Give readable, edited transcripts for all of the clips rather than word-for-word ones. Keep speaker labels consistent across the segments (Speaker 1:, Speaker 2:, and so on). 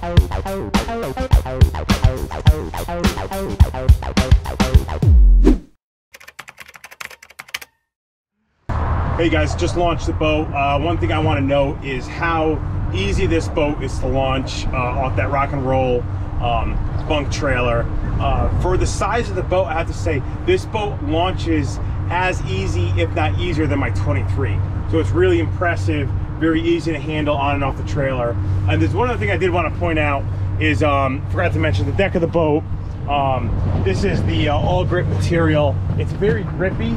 Speaker 1: Hey guys, just launched the boat. One thing I want to note is how easy this boat is to launch off that rock and roll bunk trailer. For the size of the boat, I have to say this boat launches as easy, if not easier, than my 23. So it's really impressive, very easy to handle on and off the trailer. And there's one other thing I did want to point out is, forgot to mention the deck of the boat. This is the all grip material. It's very grippy,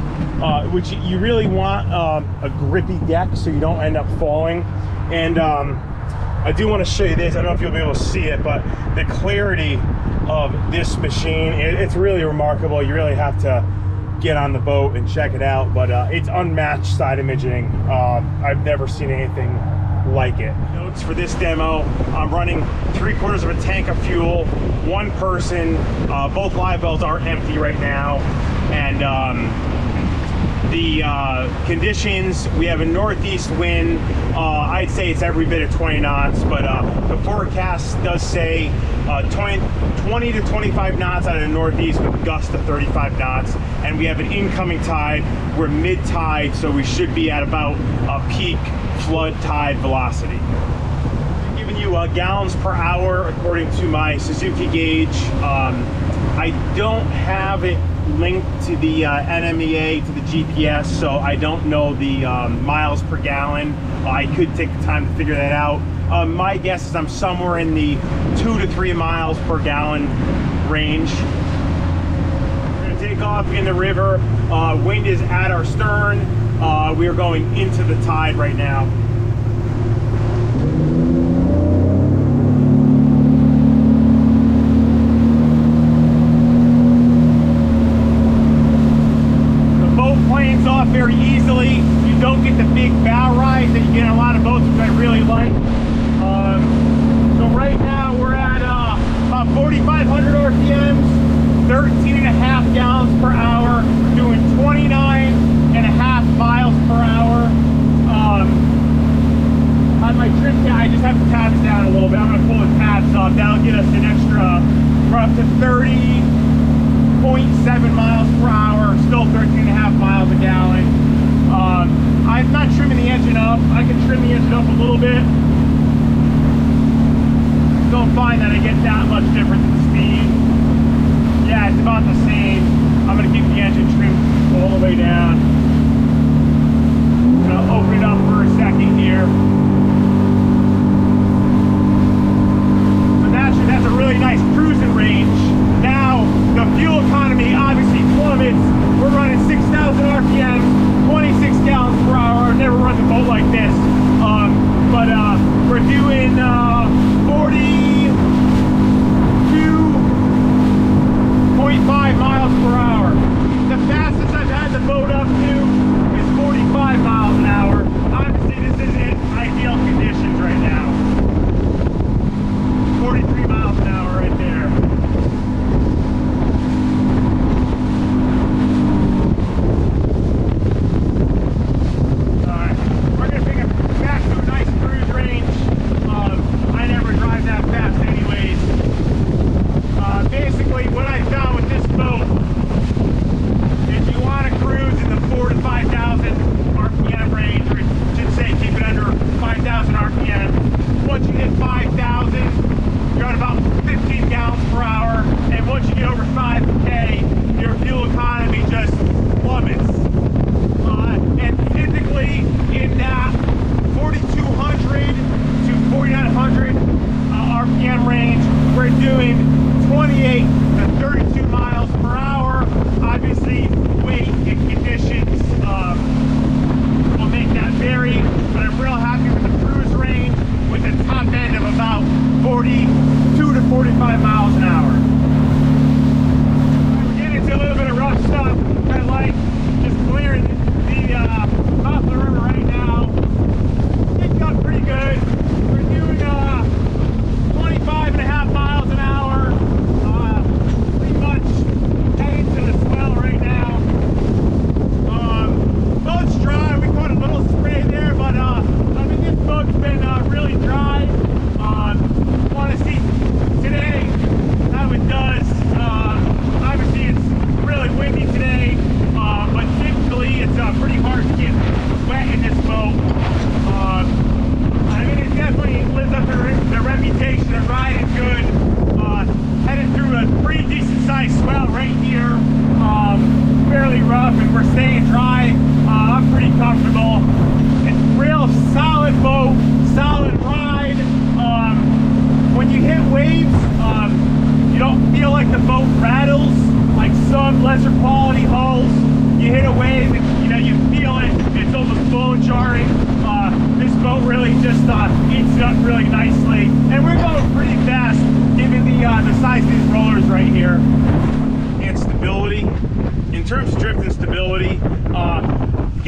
Speaker 1: which you really want a grippy deck so you don't end up falling. And I do want to show you this. I don't know if you'll be able to see it, but the clarity of this machine, it's really remarkable. You really have to get on the boat and check it out, but it's unmatched side imaging. I've never seen anything like it. Notes for this demo: I'm running 3/4 of a tank of fuel, one person. Both live wells are empty right now, and the conditions, we have a northeast wind. I'd say it's every bit of 20 knots, but the forecast does say 20 to 25 knots out of the northeast with gusts to 35 knots, and we have an incoming tide. We're mid-tide, so we should be at about a peak flood tide velocity. I'm giving you gallons per hour according to my Suzuki gauge. I don't have it linked to the NMEA, to the GPS, so I don't know the miles per gallon. I could take the time to figure that out. My guess is I'm somewhere in the 2 to 3 miles per gallon range. We're gonna take off in the river. Wind is at our stern. We are going into the tide right now. Planes off very easily. You don't get the big bow rise that you get in a lot of boats, which I really like. So right now we're at about 4,500 RPMs, 13.5 gallons per hour, doing 29.5 miles per hour. On my trim, I just have the tabs down a little bit. I'm going to pull the tabs up. That'll get us an extra, we're up to 30.7 miles per hour, still 13.5 miles a gallon. I'm not trimming the engine up. I can trim the engine up a little bit. Don't find that I get that much difference in speed. Yeah, it's about the same. I'm going to keep the engine trimmed all the way down. I'm going to open it up for a second here. So that's a really nice cruising range. Now, the fuel economy obviously plummets. We're running 6,000 RPM, 26 gallons per hour. I've never run a boat like this. But we're doing 42.5 miles per hour. The fastest I've had the boat up to is 45 miles an hour. Obviously, this isn't ideal conditions right now. 43 miles an hour right there. Basically, what I found with this boat is you want to cruise in the 4,000 to 5,000 RPM range, or I should say keep it under 5,000 RPM. Once you hit 5,000, you're at about 15 gallons per hour, and once you get over 5K, your fuel economy just plummets. And typically in that 4,200 to 4,900 RPM range, we're doing 28 to 32 miles per hour. Obviously, weight and conditions will make that vary, but I'm real happy with the cruise range with a top end of about 42 to 45 miles an hour. We're getting into a little bit of rough stuff. I like just clearing the mouth of the river right now. It's got pretty good. We're doing 25.5 miles an hour. Pretty much heading to the swell right now. Boat's dry. We caught a little spray there, but I mean, this boat's been really dry. Want to see just eats it up really nicely. And we're going pretty fast given the size of these rollers right here. And stability. In terms of drift and stability,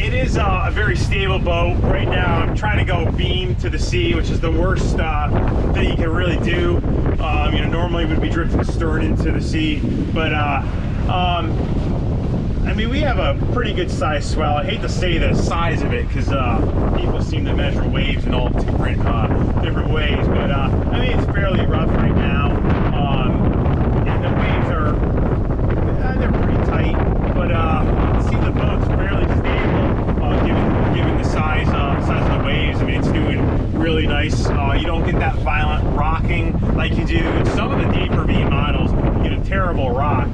Speaker 1: it is a very stable boat. Right now I'm trying to go beam to the sea, which is the worst thing you can really do. You know, normally we'd be drifting stern into the sea, but I mean, we have a pretty good size swell. I hate to say the size of it because people seem to measure waves in all different ways, but I mean, it's fairly rough right now, and the waves are they're pretty tight, but see, the boat's fairly stable given the size of the waves. I mean, it's doing really nice. You don't get that violent rocking like you do in some of the deeper V models. You get a terrible rock.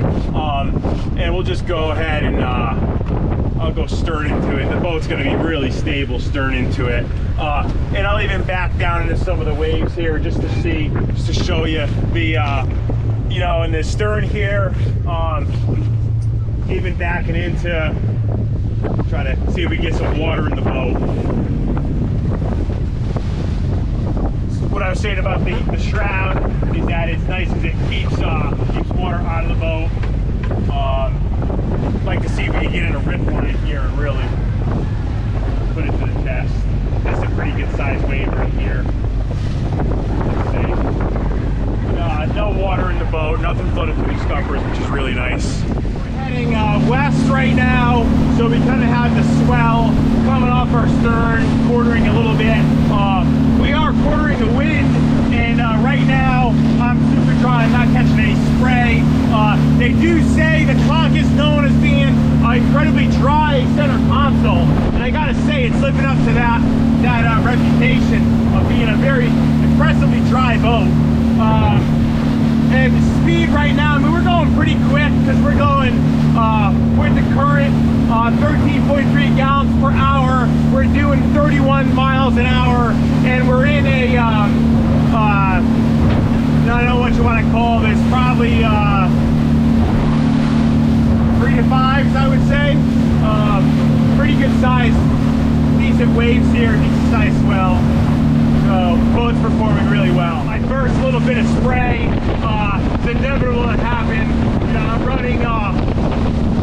Speaker 1: And we'll just go ahead and I'll go stern into it. The boat's going to be really stable stern into it. And I'll even back down into some of the waves here just to see, just to show you the, you know, in the stern here, even backing into, try to see if we get some water in the boat. What I was saying about the shroud is that it's nice as it keeps water out of the boat. I'd like to see if we can get in a rip line here and really put it to the test. That's a pretty good sized wave right here. No water in the boat, nothing floating through the scuppers, which is really nice. We're heading west right now, so we kind of have the swell coming off our stern, quartering a little bit. We are quartering the wind, and right now I'm super dry. I'm not catching any spray. They do say the Conch is known as being an incredibly dry center console, and I gotta say it's living up to that reputation of being a very impressively dry boat. And the speed right now, I mean, we're going pretty quick because we're going with the current 13.3 gallons per hour. We're doing 31 miles an hour, and we're in a I don't know what you want to call this, probably 3 to 5s, I would say. Pretty good size, decent waves here, decent size swell. So boat's performing really well. My first little bit of spray, the inevitable that happened. You know, I'm running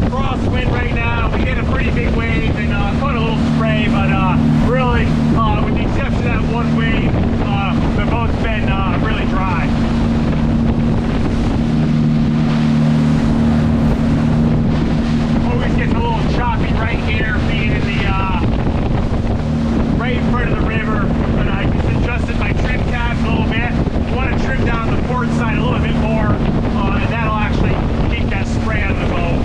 Speaker 1: crosswind right now. We get a pretty big wave and caught a little spray, but really, with the exception of that one wave, the boat's been really dry. Always getting a little choppy right here, being in the right in front of the river, but I just adjusted my trim tabs a little bit. I want to trim down the port side a little bit more, and that'll actually keep that spray out of the boat.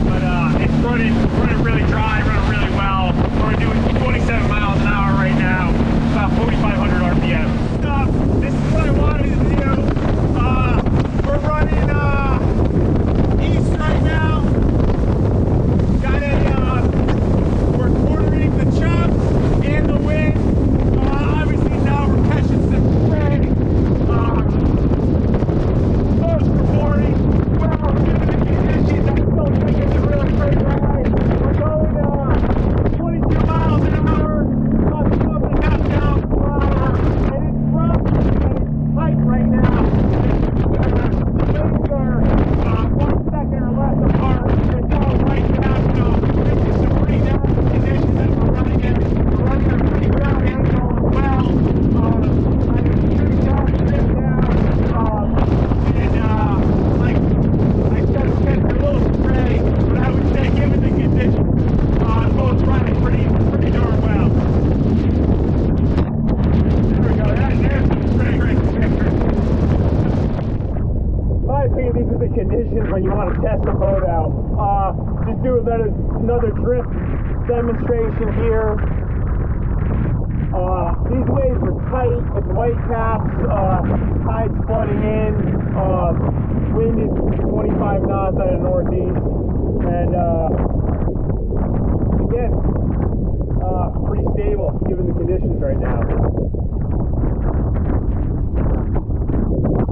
Speaker 1: But it's running really dry, running really well. We're doing 27 miles an hour right now, about 4,500 RPM. This is what I wanted to do. We're running east right now. We're quartering the chops and the wind. Obviously now we're catching some spray. Boat's performing well, given the conditions. I still think it's a really great ride. We're going 22 miles an hour, about 12.5 gallons per hour, and it's rough and it's tight right now. The waves are 1 second or less apart. It's all right now, so this is some pretty nasty conditions that we're running in. We're running a pretty ground angle as well. I can trim down, and like I said, it's getting a little spray, but I would say given the conditions, the boat's running pretty darn well. There we go, there's some spray right there. I think these are the conditions when you want to test the boat out. Just do another drift demonstration here. These waves are tight, it's white caps, tide's flooding in, wind is 25 knots out of the northeast, and again, pretty stable given the conditions right now.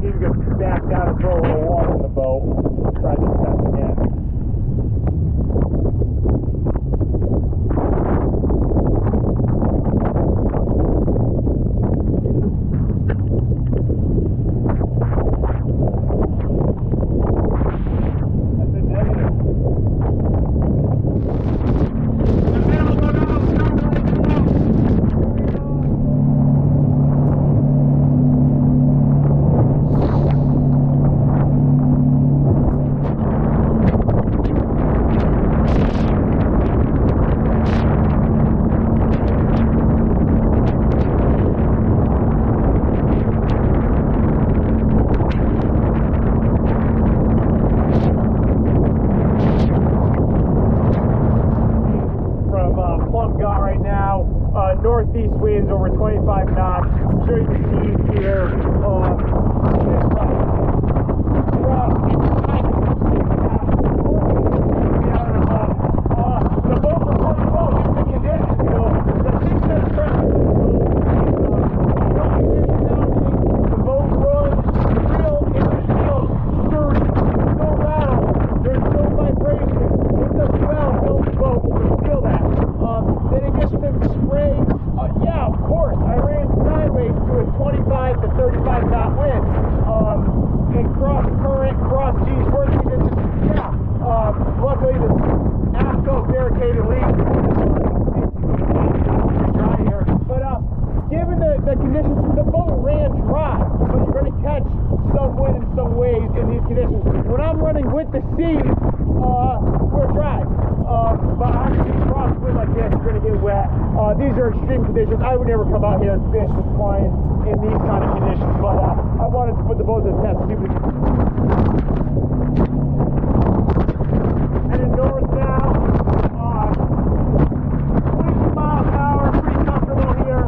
Speaker 1: See if we can back down and throw a little water in the boat. Try this test again. conditions, the boat ran dry, but you're going to catch some wind and some waves in these conditions. When I'm running with the sea, we're dry. But obviously crosswind like this, you're going to get wet. These are extreme conditions. I would never come out here and fish with clients in these kind of conditions, but I wanted to put the boat to the test. Heading north now. 20 miles an hour, pretty comfortable here.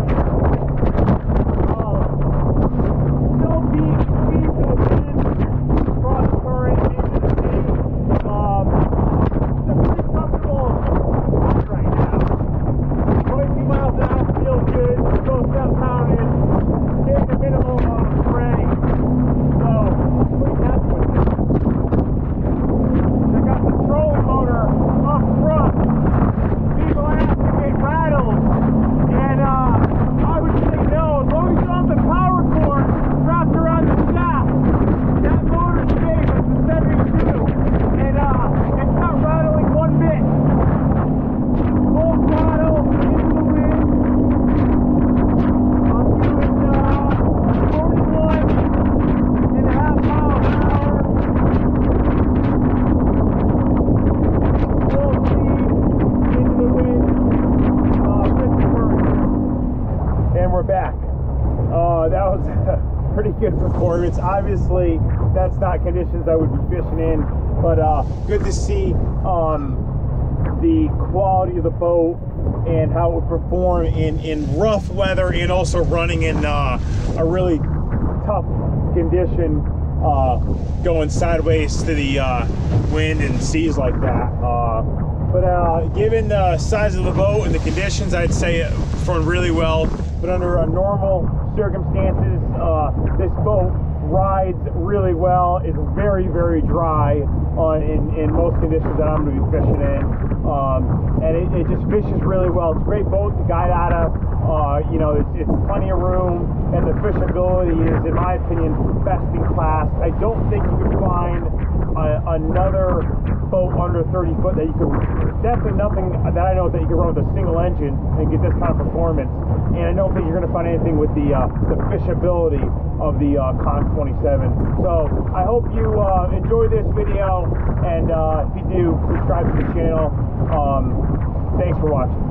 Speaker 1: No beat to the wind, cross current into the sea. It's a pretty comfortable ride right now. 20 miles an hour feels good. Goes down pounding. Getting a minimum spray. So, pretty happy with it. I got the trolling motor up front. People ask if it rattles. And I would say no. As long as you don't have the power cord wrapped around the shaft, that motor's safe. It's a 72. And it's not rattling one bit. Full throttle into the wind. I'm doing 41.5 miles an hour. Full speed into the wind. 50 current. And we're back. That was a pretty good performance. Obviously, that's not conditions I would be fishing in, but good to see the quality of the boat and how it would perform in rough weather and also running in a really tough condition, going sideways to the wind and seas like that. But given the size of the boat and the conditions, I'd say it performed really well. But under normal circumstances, this boat rides really well. It's very, very dry in most conditions that I'm going to be fishing in. And it just fishes really well. It's a great boat to guide out of. You know, it's plenty of room, and the fishability is, in my opinion, best in class. I don't think you could find another boat under 30 foot that you could, definitely nothing that I know that you can run with a single engine and get this kind of performance. And I don't think you're going to find anything with the fishability of the Conch 27. So I hope you enjoy this video, and if you do, subscribe to the channel. Thanks for watching.